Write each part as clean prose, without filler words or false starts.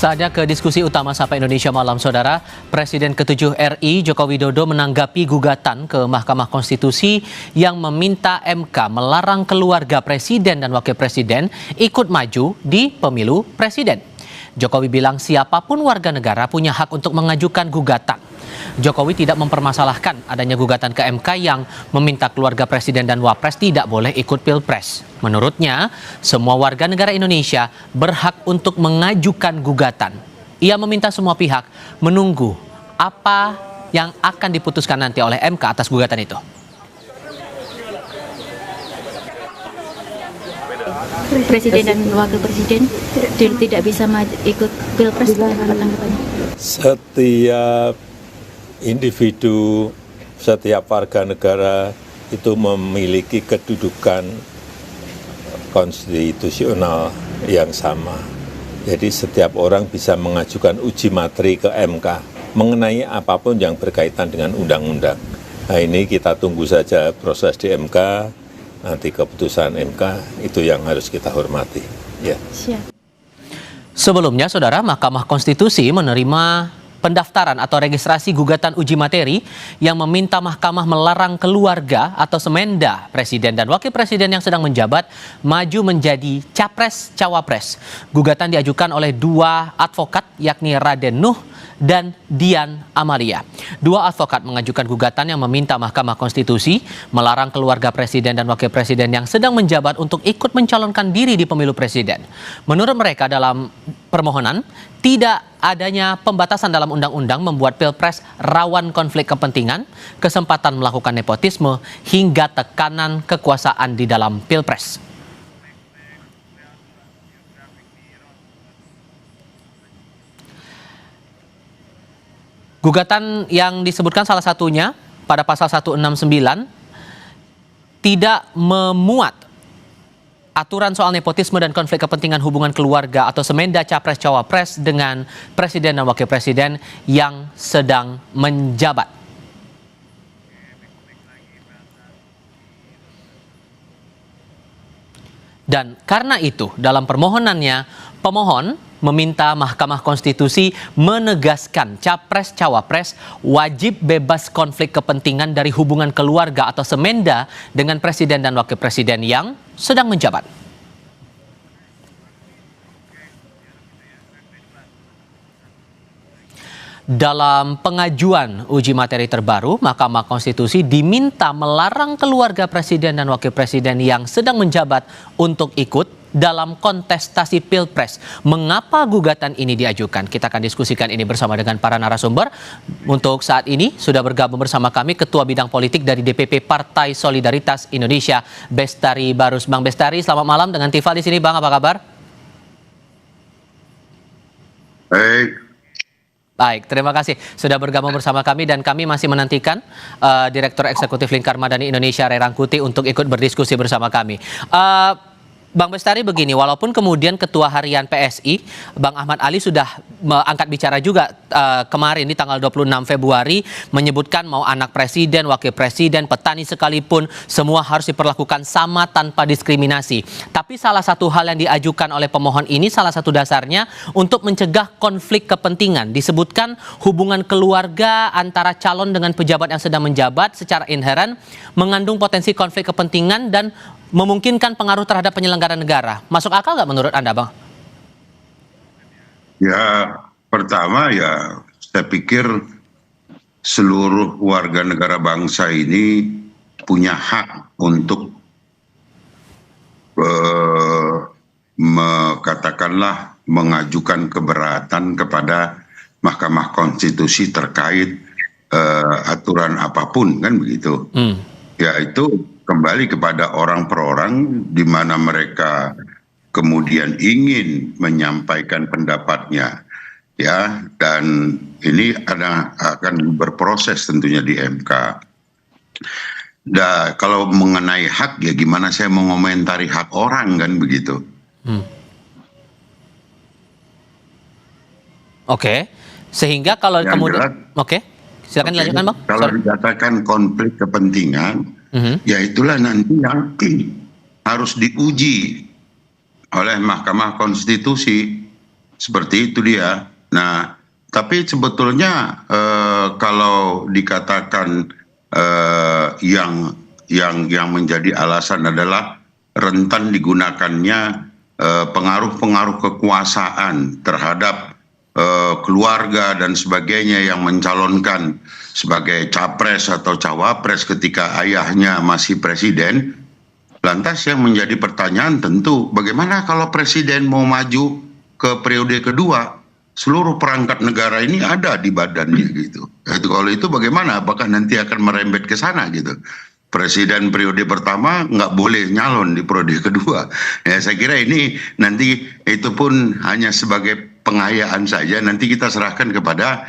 Saatnya ke diskusi utama Sapa Indonesia Malam, Saudara. Presiden ke-7 RI Joko Widodo menanggapi gugatan ke Mahkamah Konstitusi yang meminta MK melarang keluarga Presiden dan Wakil Presiden ikut maju di pemilu Presiden. Jokowi bilang siapapun warga negara punya hak untuk mengajukan gugatan. Jokowi tidak mempermasalahkan adanya gugatan ke MK yang meminta keluarga Presiden dan Wapres tidak boleh ikut Pilpres. Menurutnya, semua warga negara Indonesia berhak untuk mengajukan gugatan. Ia meminta semua pihak menunggu apa yang akan diputuskan nanti oleh MK atas gugatan itu. Presiden dan Wakil Presiden tidak bisa ikut Pilpres. Setiap individu, setiap warga negara itu memiliki kedudukan konstitusional yang sama. Jadi setiap orang bisa mengajukan uji materi ke MK mengenai apapun yang berkaitan dengan undang-undang. Nah, ini kita tunggu saja proses di MK, nanti keputusan MK itu yang harus kita hormati. Ya. Siap. Sebelumnya, Saudara, Mahkamah Konstitusi menerima pendaftaran atau registrasi gugatan uji materi yang meminta Mahkamah melarang keluarga atau semenda Presiden dan Wakil Presiden yang sedang menjabat maju menjadi Capres-Cawapres. Gugatan diajukan oleh dua advokat yakni Raden Nuh dan Dian Amalia. Dua advokat mengajukan gugatan yang meminta Mahkamah Konstitusi melarang keluarga Presiden dan Wakil Presiden yang sedang menjabat untuk ikut mencalonkan diri di pemilu Presiden. Menurut mereka dalam permohonan, tidak adanya pembatasan dalam undang-undang membuat Pilpres rawan konflik kepentingan, kesempatan melakukan nepotisme, hingga tekanan kekuasaan di dalam Pilpres. Gugatan yang disebutkan salah satunya pada pasal 169 tidak memuat aturan soal nepotisme dan konflik kepentingan hubungan keluarga atau semenda Capres-Cawapres dengan Presiden dan Wakil Presiden yang sedang menjabat. Dan karena itu dalam permohonannya, pemohon meminta Mahkamah Konstitusi menegaskan Capres-Cawapres wajib bebas konflik kepentingan dari hubungan keluarga atau semenda dengan Presiden dan Wakil Presiden yang sedang menjabat. Dalam pengajuan uji materi terbaru, Mahkamah Konstitusi diminta melarang keluarga Presiden dan Wakil Presiden yang sedang menjabat untuk ikut dalam kontestasi Pilpres. Mengapa gugatan ini diajukan? Kita akan diskusikan ini bersama dengan para narasumber. Untuk saat ini sudah bergabung bersama kami Ketua Bidang Politik dari DPP Partai Solidaritas Indonesia, Bestari Barus. Bang Bestari, selamat malam. Dengan Tifa di sini, Bang, apa kabar? Baik, terima kasih sudah bergabung bersama kami dan kami masih menantikan Direktur Eksekutif Lingkar Madani Indonesia, Ray Rangkuti, untuk ikut berdiskusi bersama kami. Bang Bestari, begini, walaupun kemudian Ketua Harian PSI, Bang Ahmad Ali, sudah angkat bicara juga kemarin di tanggal 26 Februari, menyebutkan mau anak Presiden, Wakil Presiden, petani sekalipun, semua harus diperlakukan sama tanpa diskriminasi. Tapi salah satu hal yang diajukan oleh pemohon ini, salah satu dasarnya untuk mencegah konflik kepentingan. Disebutkan hubungan keluarga antara calon dengan pejabat yang sedang menjabat secara inheren mengandung potensi konflik kepentingan dan memungkinkan pengaruh terhadap penyelenggara negara. Masuk akal nggak menurut Anda, Bang? Ya, pertama ya saya pikir seluruh warga negara bangsa ini punya hak untuk katakanlah mengajukan keberatan kepada Mahkamah Konstitusi terkait aturan apapun, kan begitu. Ya, itu kembali kepada orang per orang, di mana mereka kemudian ingin menyampaikan pendapatnya, ya, dan ini akan berproses tentunya di MK. Nah, kalau mengenai hak, ya gimana saya mengomentari hak orang, kan begitu. Oke, sehingga kalau yang kemudian, silakan dilanjutkan, Bang. Kalau dikatakan konflik kepentingan, ya itulah nanti yang harus diuji oleh Mahkamah Konstitusi Seperti itu dia. Nah, tapi sebetulnya kalau dikatakan yang menjadi alasan adalah rentan digunakannya pengaruh-pengaruh kekuasaan terhadap keluarga dan sebagainya yang mencalonkan sebagai capres atau cawapres ketika ayahnya masih presiden. Lantas yang menjadi pertanyaan tentu bagaimana kalau presiden mau maju ke periode kedua, seluruh perangkat negara ini ada di badannya gitu. Kalau itu bagaimana? Apakah nanti akan merembet ke sana gitu? Presiden periode pertama nggak boleh nyalon di periode kedua. Ya, saya kira ini nanti itu pun hanya sebagai pengayaan saja. Nanti kita serahkan kepada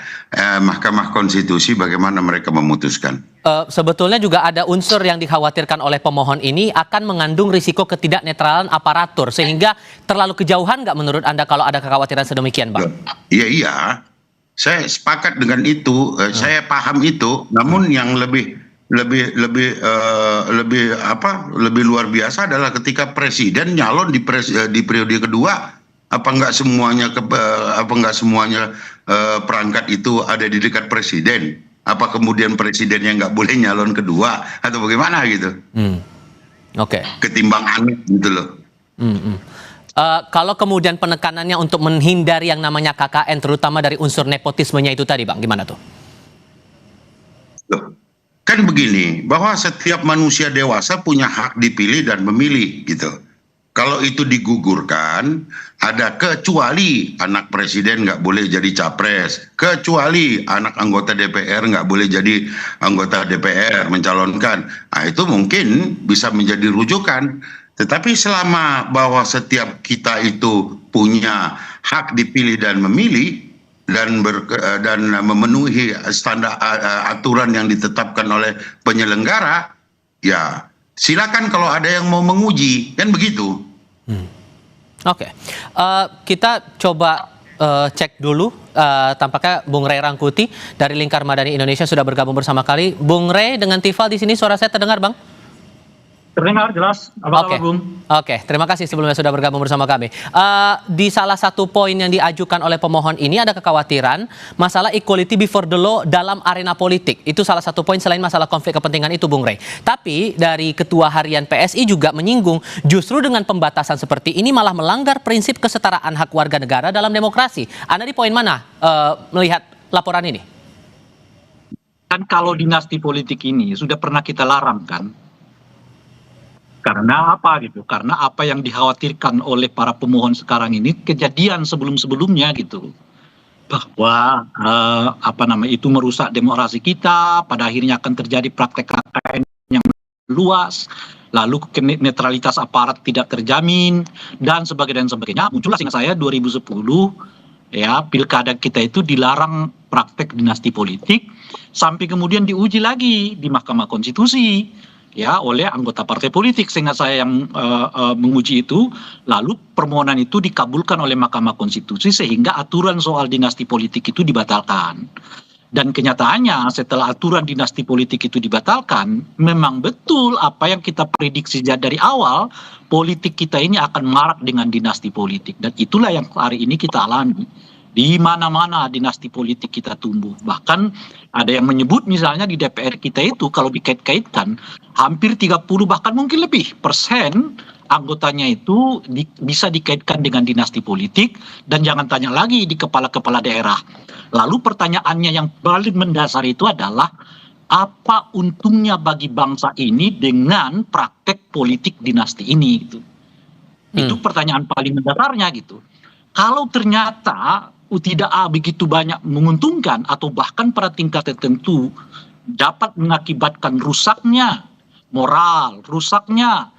Mahkamah Konstitusi bagaimana mereka memutuskan. Sebetulnya juga ada unsur yang dikhawatirkan oleh pemohon ini akan mengandung risiko ketidaknetralan aparatur sehingga terlalu kejauhan nggak menurut Anda kalau ada kekhawatiran sedemikian, Bang? Iya. Saya sepakat dengan itu. Saya paham itu. Namun yang lebih luar biasa adalah ketika presiden nyalon di periode kedua, apa nggak semuanya perangkat itu ada di dekat presiden? Apa kemudian presidennya nggak boleh nyalon kedua atau bagaimana gitu? Oke. Ketimbang aneh gitu loh. Kalau kemudian penekanannya untuk menghindari yang namanya KKN, terutama dari unsur nepotismenya itu tadi, Bang, gimana tuh? Loh, kan begini, bahwa setiap manusia dewasa punya hak dipilih dan memilih gitu. Kalau itu digugurkan, ada kecuali anak presiden nggak boleh jadi capres, kecuali anak anggota DPR nggak boleh jadi anggota DPR mencalonkan. Nah, itu mungkin bisa menjadi rujukan. Tetapi selama bahwa setiap kita itu punya hak dipilih dan memilih dan memenuhi standar aturan yang ditetapkan oleh penyelenggara, ya silakan kalau ada yang mau menguji, kan begitu. Oke. Kita coba cek dulu. Tampaknya Bung Ray Rangkuti dari Lingkar Madani Indonesia sudah bergabung bersama kali. Bung Ray dengan Tifal di sini, suara saya terdengar, Bang? Terdengar jelas. Apa kabar, Bung? Oke, terima kasih sebelumnya sudah bergabung bersama kami. Di salah satu poin yang diajukan oleh pemohon ini ada kekhawatiran masalah equality before the law dalam arena politik. Itu salah satu poin selain masalah konflik kepentingan itu, Bung Ray. Tapi dari Ketua Harian PSI juga menyinggung justru dengan pembatasan seperti ini malah melanggar prinsip kesetaraan hak warga negara dalam demokrasi. Anda di poin mana melihat laporan ini? Kan kalau dinasti politik ini sudah pernah kita larang kan? Karena apa gitu? Karena apa yang dikhawatirkan oleh para pemohon sekarang ini kejadian sebelum-sebelumnya gitu. Bahwa itu merusak demokrasi kita, pada akhirnya akan terjadi praktek KKN yang luas, lalu netralitas aparat tidak terjamin dan sebagainya. Muncullah seingat saya 2010 ya, pilkada kita itu dilarang praktek dinasti politik sampai kemudian diuji lagi di Mahkamah Konstitusi ya oleh anggota partai politik, sehingga saya yang menguji itu, lalu permohonan itu dikabulkan oleh Mahkamah Konstitusi sehingga aturan soal dinasti politik itu dibatalkan. Dan kenyataannya setelah aturan dinasti politik itu dibatalkan, memang betul apa yang kita prediksi dari awal, politik kita ini akan marak dengan dinasti politik, dan itulah yang hari ini kita alami. Di mana-mana dinasti politik kita tumbuh. Bahkan ada yang menyebut misalnya di DPR kita itu kalau dikait-kaitkan hampir 30 bahkan mungkin lebih persen anggotanya itu bisa dikaitkan dengan dinasti politik, dan jangan tanya lagi di kepala-kepala daerah. Lalu pertanyaannya yang paling mendasar itu adalah apa untungnya bagi bangsa ini dengan praktek politik dinasti ini gitu. Itu pertanyaan paling mendasarnya gitu. Kalau ternyata tidak begitu banyak menguntungkan atau bahkan pada tingkat tertentu dapat mengakibatkan rusaknya moral, rusaknya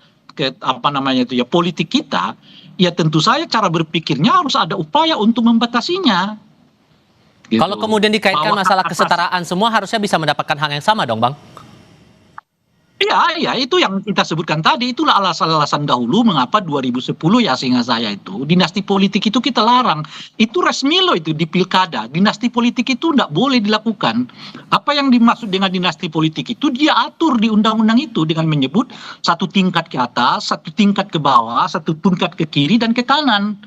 politik kita, ya tentu saja cara berpikirnya harus ada upaya untuk membatasinya. Gitu. Kalau kemudian dikaitkan masalah kesetaraan, semua harusnya bisa mendapatkan hak yang sama dong, Bang? Iya, itu yang kita sebutkan tadi. Itulah alasan-alasan dahulu mengapa 2010 ya seingat saya itu dinasti politik itu kita larang. Itu resmi loh itu di pilkada. Dinasti politik itu tidak boleh dilakukan. Apa yang dimaksud dengan dinasti politik itu dia atur di undang-undang itu dengan menyebut satu tingkat ke atas, satu tingkat ke bawah, satu tingkat ke kiri dan ke kanan.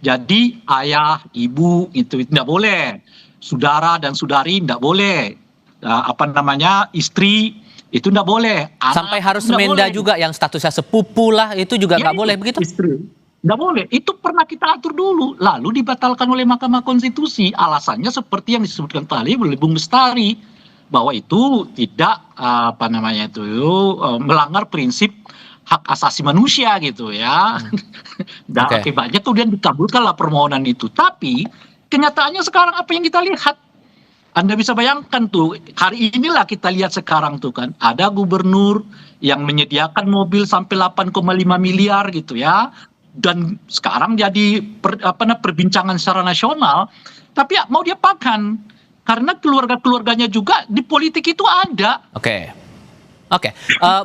Jadi ayah, ibu itu tidak boleh, saudara dan saudari tidak boleh, istri itu tidak boleh. Sampai Anak harus tidak semenda boleh. juga yang statusnya sepupu lah itu juga nggak Ya, boleh begitu? istri. Nggak boleh. Itu pernah kita atur dulu. Lalu dibatalkan oleh Mahkamah Konstitusi. Alasannya seperti yang disebutkan tadi oleh Bung Bestari. Bahwa itu tidak melanggar prinsip hak asasi manusia gitu ya. Dan Oke. akibatnya kemudian dikabulkanlah permohonan itu. Tapi kenyataannya sekarang apa yang kita lihat? Anda bisa bayangkan tuh, hari inilah kita lihat sekarang tuh kan, ada gubernur yang menyediakan mobil sampai 8,5 miliar gitu ya, dan sekarang jadi perbincangan secara nasional, tapi ya, mau diapakan? Karena keluarga-keluarganya juga di politik itu ada. Oke.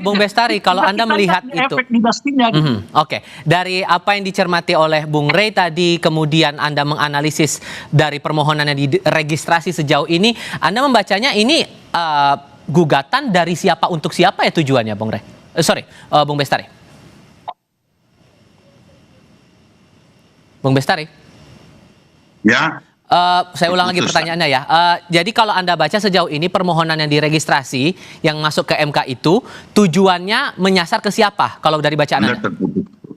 Bung Bestari, kalau Anda Kita melihat lihat itu, efek dinastinya gitu. Oke, dari apa yang dicermati oleh Bung Rey tadi, kemudian Anda menganalisis dari permohonan yang diregistrasi sejauh ini, Anda membacanya ini gugatan dari siapa untuk siapa ya tujuannya, Bung Rey? Bung Bestari. Bung Bestari. Ya, Saya ulang lagi Terputus, pertanyaannya ya. Jadi kalau Anda baca sejauh ini permohonan yang diregistrasi yang masuk ke MK itu tujuannya menyasar ke siapa kalau dari bacaan Anda Anda?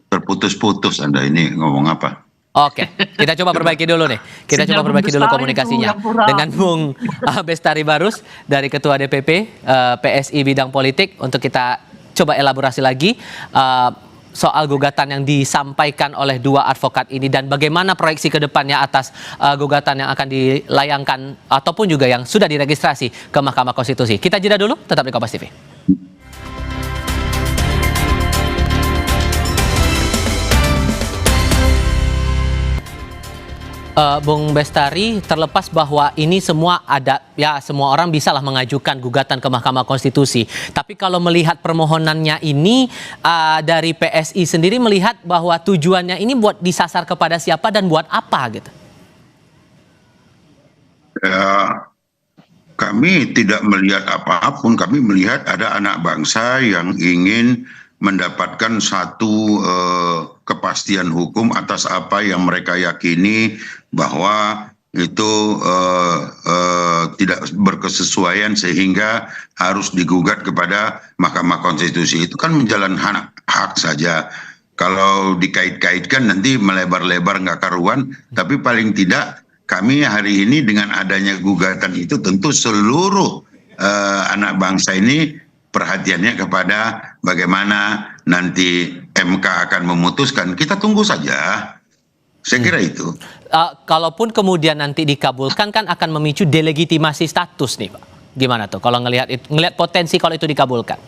terputus-putus Anda ini ngomong apa? Oke, kita coba perbaiki dulu nih. Kita Sinyal coba perbaiki Bung dulu Bestari komunikasinya itu yang kurang. dengan Bung Bestari Barus dari Ketua DPP PSI Bidang Politik untuk kita coba elaborasi lagi soal gugatan yang disampaikan oleh dua advokat ini dan bagaimana proyeksi ke depannya atas gugatan yang akan dilayangkan ataupun juga yang sudah diregistrasi ke Mahkamah Konstitusi. Kita jeda dulu, tetap di Kompas TV. Bung Bestari, terlepas bahwa ini semua ada, ya semua orang bisalah mengajukan gugatan ke Mahkamah Konstitusi. Tapi kalau melihat permohonannya ini dari PSI sendiri melihat bahwa tujuannya ini buat disasar kepada siapa dan buat apa gitu? Kami tidak melihat apapun, kami melihat ada anak bangsa yang ingin mendapatkan satu kepastian hukum atas apa yang mereka yakini bahwa itu tidak berkesesuaian sehingga harus digugat kepada Mahkamah Konstitusi. Itu kan menjalankan hak saja. Kalau dikait-kaitkan nanti melebar-lebar nggak karuan, tapi paling tidak kami hari ini dengan adanya gugatan itu tentu seluruh anak bangsa ini perhatiannya kepada bagaimana nanti MK akan memutuskan. Kita tunggu saja. Saya kira itu. Kalaupun kemudian nanti dikabulkan kan akan memicu delegitimasi status nih Pak. Gimana tuh kalau ngelihat potensi kalau itu dikabulkan?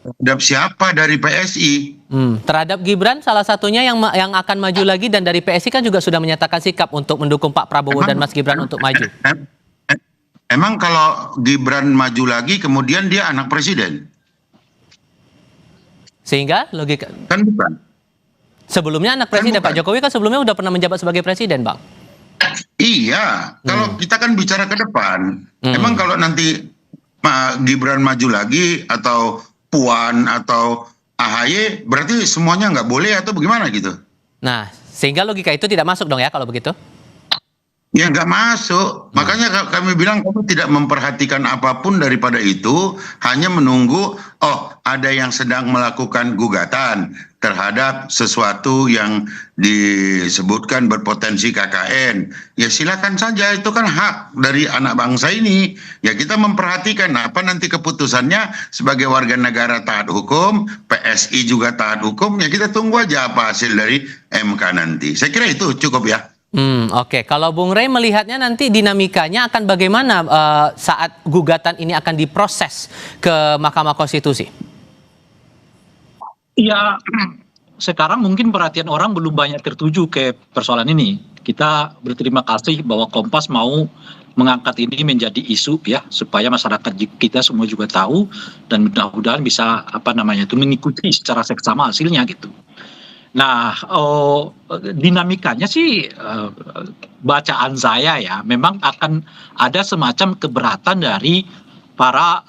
Terhadap siapa dari PSI? Terhadap Gibran salah satunya yang akan maju lagi dan dari PSI kan juga sudah menyatakan sikap untuk mendukung Pak Prabowo dan Mas Gibran untuk maju. Emang kalau Gibran maju lagi kemudian dia anak presiden? Sehingga logika Kan bukan. sebelumnya anak presiden Pak Jokowi kan sebelumnya udah pernah menjabat sebagai presiden, Bang. Iya, kalau kita kan bicara ke depan. Emang kalau nanti Gibran maju lagi atau Puan atau AHY berarti semuanya nggak boleh atau bagaimana gitu? Nah, sehingga logika itu tidak masuk dong ya kalau begitu? Ya nggak masuk. Makanya kami bilang kami tidak memperhatikan apapun daripada itu, hanya menunggu, oh ada yang sedang melakukan gugatan terhadap sesuatu yang disebutkan berpotensi KKN. Ya silakan saja, itu kan hak dari anak bangsa ini. Ya kita memperhatikan apa nanti keputusannya sebagai warga negara taat hukum, PSI juga taat hukum, ya kita tunggu aja apa hasil dari MK nanti. Saya kira itu cukup ya. Oke. Kalau Bung Rey melihatnya nanti dinamikanya akan bagaimana saat gugatan ini akan diproses ke Mahkamah Konstitusi? Ya, sekarang mungkin perhatian orang belum banyak tertuju ke persoalan ini. Kita berterima kasih bahwa Kompas mau mengangkat ini menjadi isu ya, supaya masyarakat kita semua juga tahu dan mudah-mudahan bisa mengikuti secara seksama hasilnya gitu. Nah, dinamikanya sih bacaan saya ya, memang akan ada semacam keberatan dari para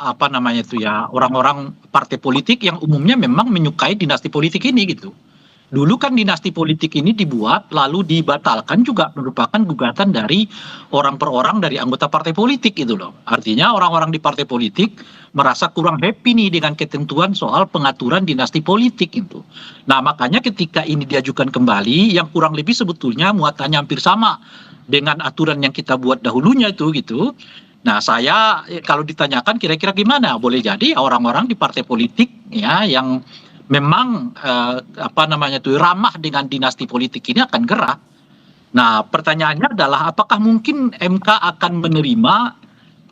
orang-orang partai politik yang umumnya memang menyukai dinasti politik ini gitu. Dulu kan dinasti politik ini dibuat lalu dibatalkan juga merupakan gugatan dari orang per orang dari anggota partai politik gitu loh. Artinya orang-orang di partai politik merasa kurang happy nih dengan ketentuan soal pengaturan dinasti politik itu. Nah makanya ketika ini diajukan kembali yang kurang lebih sebetulnya muatannya hampir sama dengan aturan yang kita buat dahulunya itu gitu. Nah saya kalau ditanyakan kira-kira gimana? Boleh jadi orang-orang di partai politik ya yang memang ramah dengan dinasti politik ini akan gerah. Nah, pertanyaannya adalah apakah mungkin MK akan menerima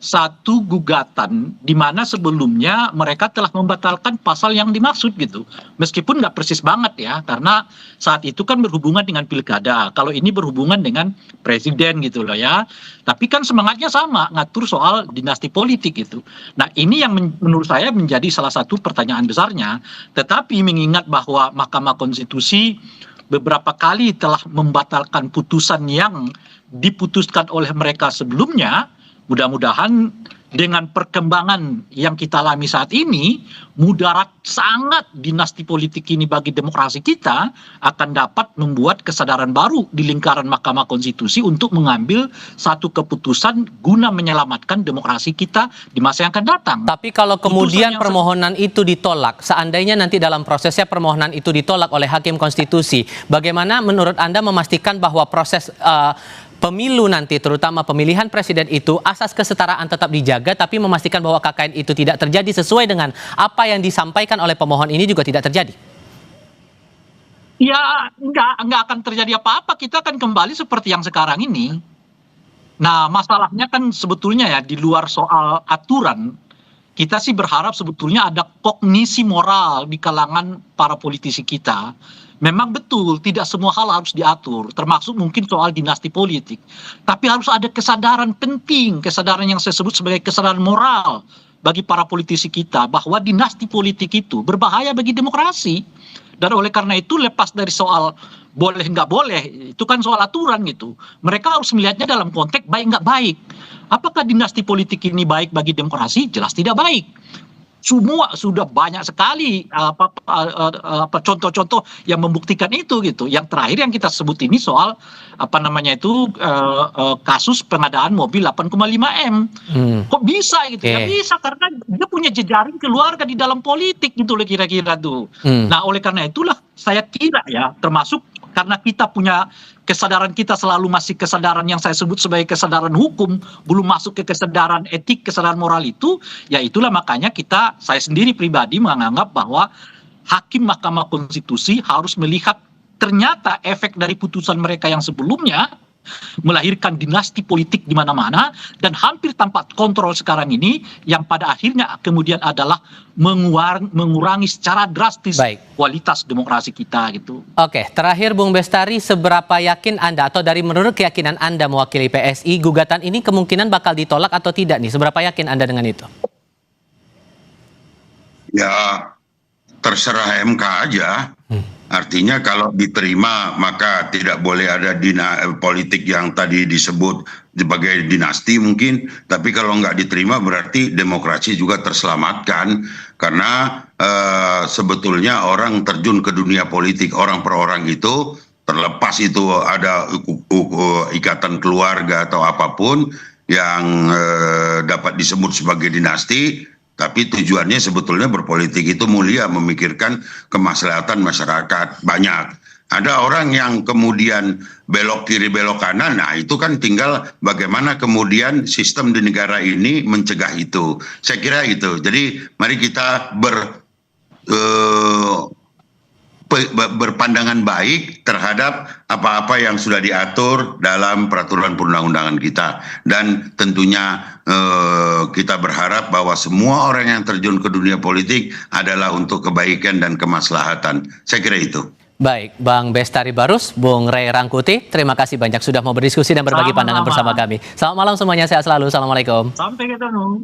satu gugatan di mana sebelumnya mereka telah membatalkan pasal yang dimaksud gitu. Meskipun nggak persis banget ya, karena saat itu kan berhubungan dengan pilkada. Kalau ini berhubungan dengan presiden gitu loh ya. Tapi kan semangatnya sama, ngatur soal dinasti politik gitu. Nah ini yang menurut saya menjadi salah satu pertanyaan besarnya. Tetapi mengingat bahwa Mahkamah Konstitusi beberapa kali telah membatalkan putusan yang diputuskan oleh mereka sebelumnya, mudah-mudahan dengan perkembangan yang kita alami saat ini, mudarat sangat dinasti politik ini bagi demokrasi kita akan dapat membuat kesadaran baru di lingkaran Mahkamah Konstitusi untuk mengambil satu keputusan guna menyelamatkan demokrasi kita di masa yang akan datang. Tapi kalau kemudian permohonan itu ditolak, seandainya nanti dalam prosesnya permohonan itu ditolak oleh Hakim Konstitusi, bagaimana menurut Anda memastikan bahwa proses pemilu nanti, terutama pemilihan presiden itu, asas kesetaraan tetap dijaga, tapi memastikan bahwa KKN itu tidak terjadi sesuai dengan apa yang disampaikan oleh pemohon ini juga tidak terjadi? Ya, enggak akan terjadi apa-apa. Kita akan kembali seperti yang sekarang ini. Nah, masalahnya kan sebetulnya ya, di luar soal aturan, kita sih berharap sebetulnya ada kognisi moral di kalangan para politisi kita. Memang betul, tidak semua hal harus diatur, termasuk mungkin soal dinasti politik. Tapi harus ada kesadaran penting, kesadaran yang saya sebut sebagai kesadaran moral bagi para politisi kita, bahwa dinasti politik itu berbahaya bagi demokrasi. Dan oleh karena itu lepas dari soal boleh nggak boleh, itu kan soal aturan gitu. Mereka harus melihatnya dalam konteks baik nggak baik. Apakah dinasti politik ini baik bagi demokrasi? Jelas tidak baik. Semua sudah banyak sekali contoh-contoh yang membuktikan itu gitu. Yang terakhir yang kita sebut ini soal kasus pengadaan mobil 8,5 M. Kok bisa gitu? Ya bisa karena dia punya jejaring keluarga di dalam politik gitu loh kira-kira tuh. Nah oleh karena itulah saya kira ya, termasuk karena kita punya kesadaran, kita selalu masih kesadaran yang saya sebut sebagai kesadaran hukum, belum masuk ke kesadaran etik, kesadaran moral itu, ya itulah makanya saya sendiri pribadi menganggap bahwa Hakim Mahkamah Konstitusi harus melihat ternyata efek dari putusan mereka yang sebelumnya melahirkan dinasti politik di mana-mana dan hampir tanpa kontrol sekarang ini, yang pada akhirnya kemudian adalah mengurangi secara drastis kualitas demokrasi kita gitu. Oke, terakhir Bung Bestari, seberapa yakin Anda atau dari menurut keyakinan Anda mewakili PSI, gugatan ini kemungkinan bakal ditolak atau tidak nih? Seberapa yakin Anda dengan itu? Ya terserah MK aja. Artinya kalau diterima maka tidak boleh ada politik yang tadi disebut sebagai dinasti mungkin. Tapi kalau nggak diterima berarti demokrasi juga terselamatkan. Karena sebetulnya orang terjun ke dunia politik orang per orang itu, terlepas itu ada ikatan keluarga atau apapun yang dapat disebut sebagai dinasti. Tapi tujuannya sebetulnya berpolitik itu mulia, memikirkan kemaslahatan masyarakat. Banyak. Ada orang yang kemudian belok kiri, belok kanan. Nah itu kan tinggal bagaimana kemudian sistem di negara ini mencegah itu. Saya kira itu. Jadi mari kita berpandangan baik terhadap apa-apa yang sudah diatur dalam peraturan perundang-undangan kita. Dan tentunya kita berharap bahwa semua orang yang terjun ke dunia politik adalah untuk kebaikan dan kemaslahatan. Saya kira itu. Baik, Bang Bestari Barus, Bung Ray Rangkuti, terima kasih banyak sudah mau berdiskusi dan berbagi pandangan bersama kami. Selamat malam semuanya, sehat selalu. Assalamualaikum. Sampai ketemu.